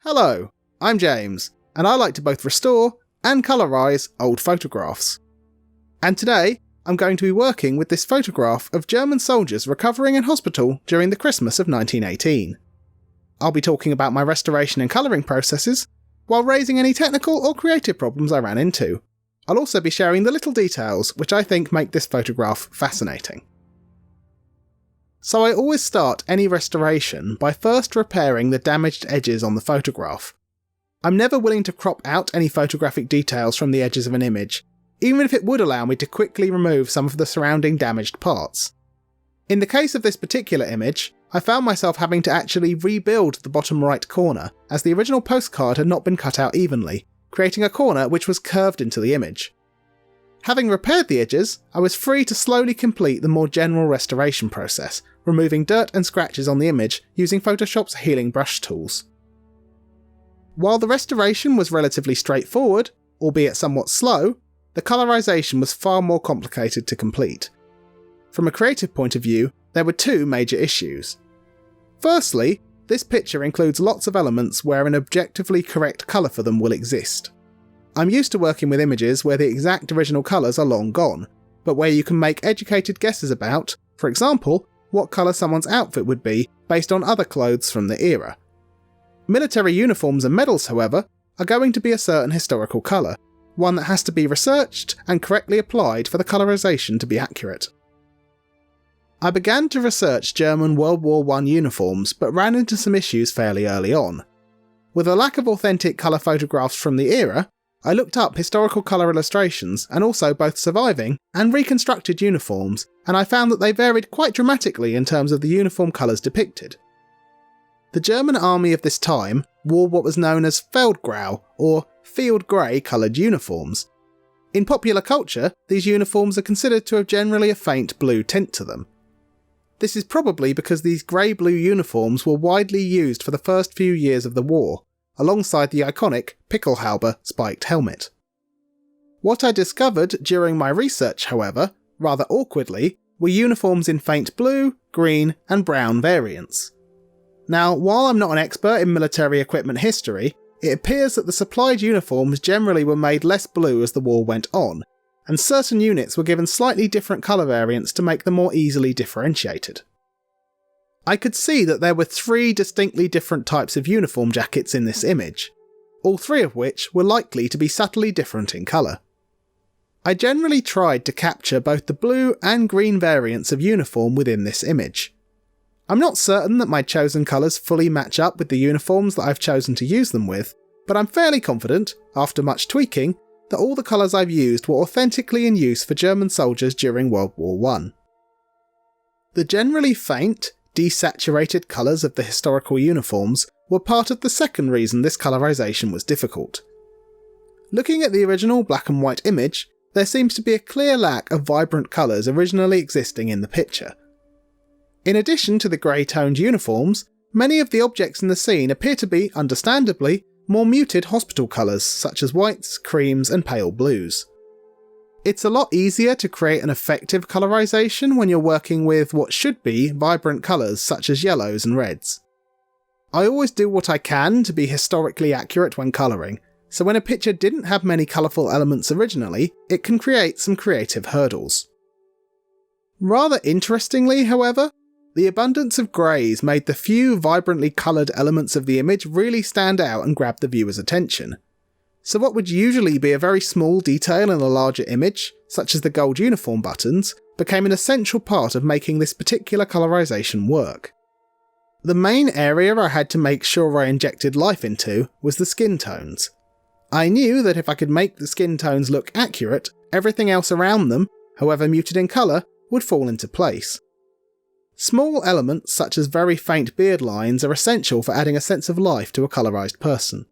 Hello, I'm James, and I like to both restore and colorise old photographs. And today, I'm going to be working with this photograph of German soldiers recovering in hospital during the Christmas of 1918. I'll be talking about my restoration and colouring processes, while raising any technical or creative problems I ran into. I'll also be sharing the little details which I think make this photograph fascinating. So I always start any restoration by first repairing the damaged edges on the photograph. I'm never willing to crop out any photographic details from the edges of an image, even if it would allow me to quickly remove some of the surrounding damaged parts. In the case of this particular image, I found myself having to actually rebuild the bottom right corner, as the original postcard had not been cut out evenly, creating a corner which was curved into the image. Having repaired the edges, I was free to slowly complete the more general restoration process, removing dirt and scratches on the image using Photoshop's healing brush tools. While the restoration was relatively straightforward, albeit somewhat slow, the colorization was far more complicated to complete. From a creative point of view, there were two major issues. Firstly, this picture includes lots of elements where an objectively correct colour for them will exist. I'm used to working with images where the exact original colours are long gone, but where you can make educated guesses about, for example, what colour someone's outfit would be based on other clothes from the era. Military uniforms and medals, however, are going to be a certain historical colour, one that has to be researched and correctly applied for the colorization to be accurate. I began to research German World War I uniforms, but ran into some issues fairly early on. With a lack of authentic colour photographs from the era, I looked up historical colour illustrations and also both surviving and reconstructed uniforms, and I found that they varied quite dramatically in terms of the uniform colours depicted. The German army of this time wore what was known as Feldgrau, or field grey coloured uniforms. In popular culture, these uniforms are considered to have generally a faint blue tint to them. This is probably because these grey-blue uniforms were widely used for the first few years of the war, alongside the iconic Pickelhaube spiked helmet. What I discovered during my research, however, rather awkwardly, were uniforms in faint blue, green, and brown variants. Now, while I'm not an expert in military equipment history, it appears that the supplied uniforms generally were made less blue as the war went on, and certain units were given slightly different colour variants to make them more easily differentiated. I could see that there were three distinctly different types of uniform jackets in this image, all three of which were likely to be subtly different in colour. I generally tried to capture both the blue and green variants of uniform within this image. I'm not certain that my chosen colours fully match up with the uniforms that I've chosen to use them with, but I'm fairly confident, after much tweaking, that all the colours I've used were authentically in use for German soldiers during World War I. The generally faint, desaturated colours of the historical uniforms were part of the second reason this colorization was difficult. Looking at the original black and white image, there seems to be a clear lack of vibrant colours originally existing in the picture. In addition to the grey-toned uniforms, many of the objects in the scene appear to be, understandably, more muted hospital colours such as whites, creams, and pale blues. It's a lot easier to create an effective colorization when you're working with what should be vibrant colours such as yellows and reds. I always do what I can to be historically accurate when colouring, so when a picture didn't have many colourful elements originally, it can create some creative hurdles. Rather interestingly, however, the abundance of greys made the few vibrantly coloured elements of the image really stand out and grab the viewer's attention. So what would usually be a very small detail in a larger image, such as the gold uniform buttons, became an essential part of making this particular colorization work. The main area I had to make sure I injected life into was the skin tones. I knew that if I could make the skin tones look accurate, everything else around them, however muted in colour, would fall into place. Small elements such as very faint beard lines are essential for adding a sense of life to a colorized person.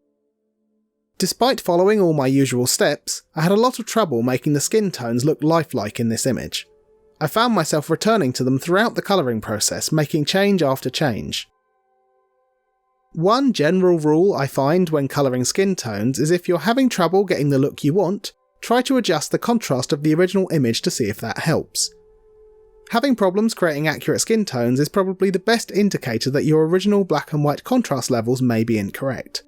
Despite following all my usual steps, I had a lot of trouble making the skin tones look lifelike in this image. I found myself returning to them throughout the colouring process, making change after change. One general rule I find when colouring skin tones is if you're having trouble getting the look you want, try to adjust the contrast of the original image to see if that helps. Having problems creating accurate skin tones is probably the best indicator that your original black and white contrast levels may be incorrect.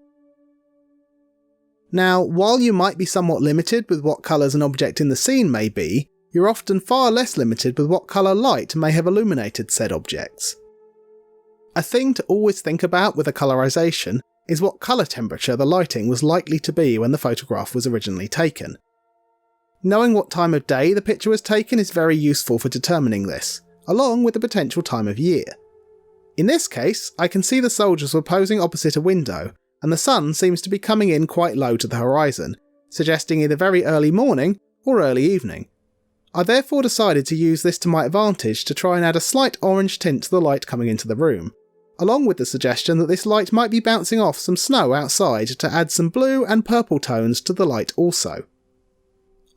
Now, while you might be somewhat limited with what colours an object in the scene may be, you're often far less limited with what colour light may have illuminated said objects. A thing to always think about with a colorisation is what colour temperature the lighting was likely to be when the photograph was originally taken. Knowing what time of day the picture was taken is very useful for determining this, along with the potential time of year. In this case, I can see the soldiers were posing opposite a window, and the sun seems to be coming in quite low to the horizon, suggesting either very early morning or early evening. I therefore decided to use this to my advantage to try and add a slight orange tint to the light coming into the room, along with the suggestion that this light might be bouncing off some snow outside to add some blue and purple tones to the light also.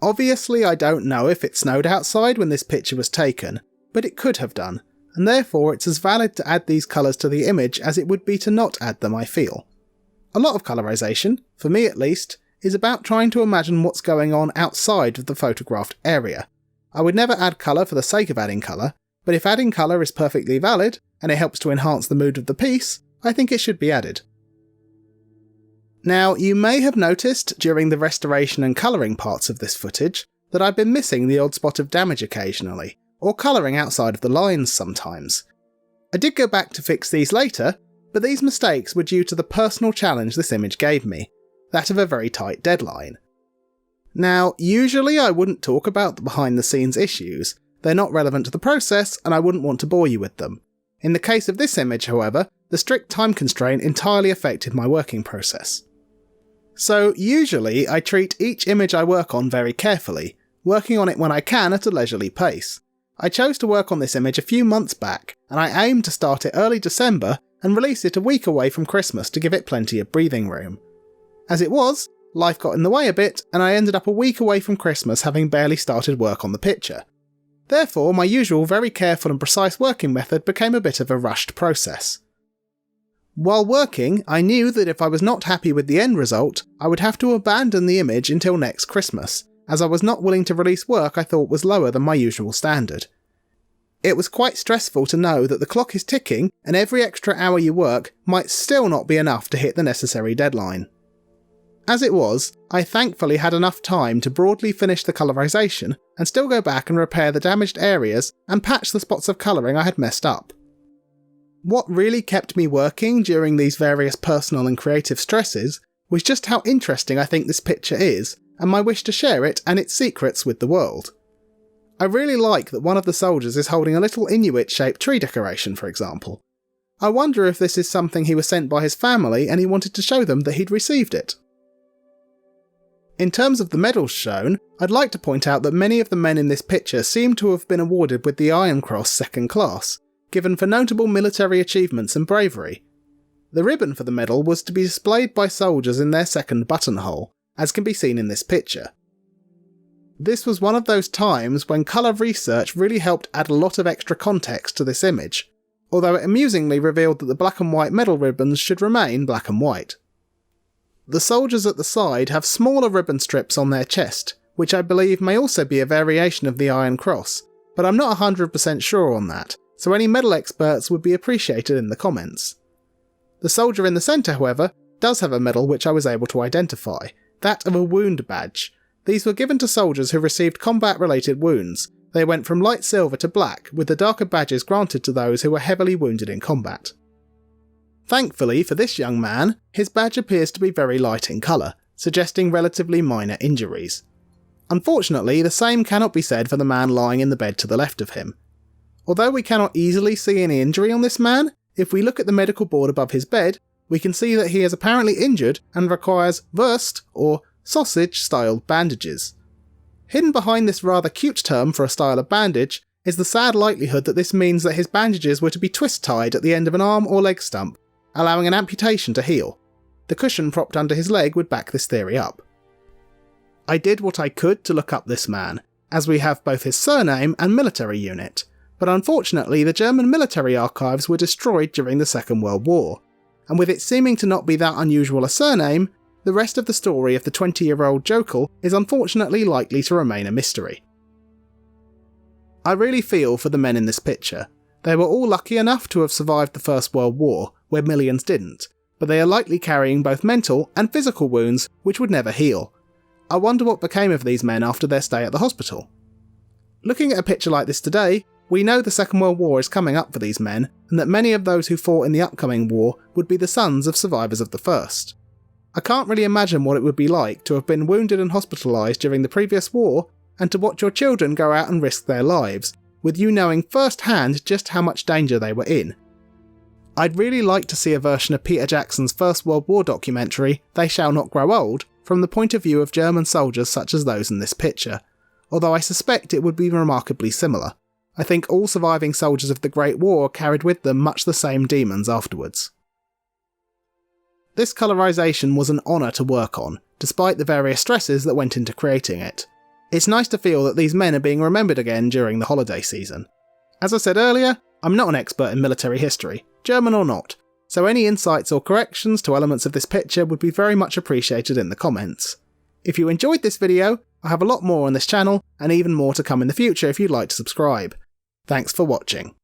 Obviously I don't know if it snowed outside when this picture was taken, but it could have done, and therefore it's as valid to add these colours to the image as it would be to not add them, I feel. A lot of colorisation, for me at least, is about trying to imagine what's going on outside of the photographed area. I would never add colour for the sake of adding colour, but if adding colour is perfectly valid, and it helps to enhance the mood of the piece, I think it should be added. Now, you may have noticed during the restoration and colouring parts of this footage that I've been missing the odd spot of damage occasionally, or colouring outside of the lines sometimes. I did go back to fix these later, but these mistakes were due to the personal challenge this image gave me, that of a very tight deadline. Now, usually I wouldn't talk about the behind the scenes issues, they're not relevant to the process and I wouldn't want to bore you with them. In the case of this image, however, the strict time constraint entirely affected my working process. So usually I treat each image I work on very carefully, working on it when I can at a leisurely pace. I chose to work on this image a few months back, and I aim to start it early December and release it a week away from Christmas to give it plenty of breathing room. As it was, life got in the way a bit, and I ended up a week away from Christmas having barely started work on the picture. Therefore, my usual very careful and precise working method became a bit of a rushed process. While working, I knew that if I was not happy with the end result, I would have to abandon the image until next Christmas, as I was not willing to release work I thought was lower than my usual standard. It was quite stressful to know that the clock is ticking and every extra hour you work might still not be enough to hit the necessary deadline. As it was, I thankfully had enough time to broadly finish the colorisation and still go back and repair the damaged areas and patch the spots of colouring I had messed up. What really kept me working during these various personal and creative stresses was just how interesting I think this picture is and my wish to share it and its secrets with the world. I really like that one of the soldiers is holding a little Inuit-shaped tree decoration, for example. I wonder if this is something he was sent by his family and he wanted to show them that he'd received it. In terms of the medals shown, I'd like to point out that many of the men in this picture seem to have been awarded with the Iron Cross Second Class, given for notable military achievements and bravery. The ribbon for the medal was to be displayed by soldiers in their second buttonhole, as can be seen in this picture. This was one of those times when colour research really helped add a lot of extra context to this image, although it amusingly revealed that the black and white medal ribbons should remain black and white. The soldiers at the side have smaller ribbon strips on their chest, which I believe may also be a variation of the Iron Cross, but I'm not 100% sure on that, so any medal experts would be appreciated in the comments. The soldier in the centre, however, does have a medal which I was able to identify, that of a wound badge. These were given to soldiers who received combat-related wounds. They went from light silver to black, with the darker badges granted to those who were heavily wounded in combat. Thankfully for this young man, his badge appears to be very light in colour, suggesting relatively minor injuries. Unfortunately, the same cannot be said for the man lying in the bed to the left of him. Although we cannot easily see any injury on this man, if we look at the medical board above his bed, we can see that he is apparently injured and requires Wurst or sausage-styled bandages. Hidden behind this rather cute term for a style of bandage is the sad likelihood that this means that his bandages were to be twist-tied at the end of an arm or leg stump, allowing an amputation to heal. The cushion propped under his leg would back this theory up. I did what I could to look up this man, as we have both his surname and military unit, but unfortunately the German military archives were destroyed during the Second World War, and with it seeming to not be that unusual a surname, the rest of the story of the 20-year-old Jokel is unfortunately likely to remain a mystery. I really feel for the men in this picture. They were all lucky enough to have survived the First World War, where millions didn't, but they are likely carrying both mental and physical wounds which would never heal. I wonder what became of these men after their stay at the hospital. Looking at a picture like this today, we know the Second World War is coming up for these men, and that many of those who fought in the upcoming war would be the sons of survivors of the First. I can't really imagine what it would be like to have been wounded and hospitalised during the previous war, and to watch your children go out and risk their lives, with you knowing firsthand just how much danger they were in. I'd really like to see a version of Peter Jackson's First World War documentary, They Shall Not Grow Old, from the point of view of German soldiers such as those in this picture, although I suspect it would be remarkably similar. I think all surviving soldiers of the Great War carried with them much the same demons afterwards. This colorisation was an honour to work on, despite the various stresses that went into creating it. It's nice to feel that these men are being remembered again during the holiday season. As I said earlier, I'm not an expert in military history, German or not, so any insights or corrections to elements of this picture would be very much appreciated in the comments. If you enjoyed this video, I have a lot more on this channel, and even more to come in the future if you'd like to subscribe. Thanks for watching.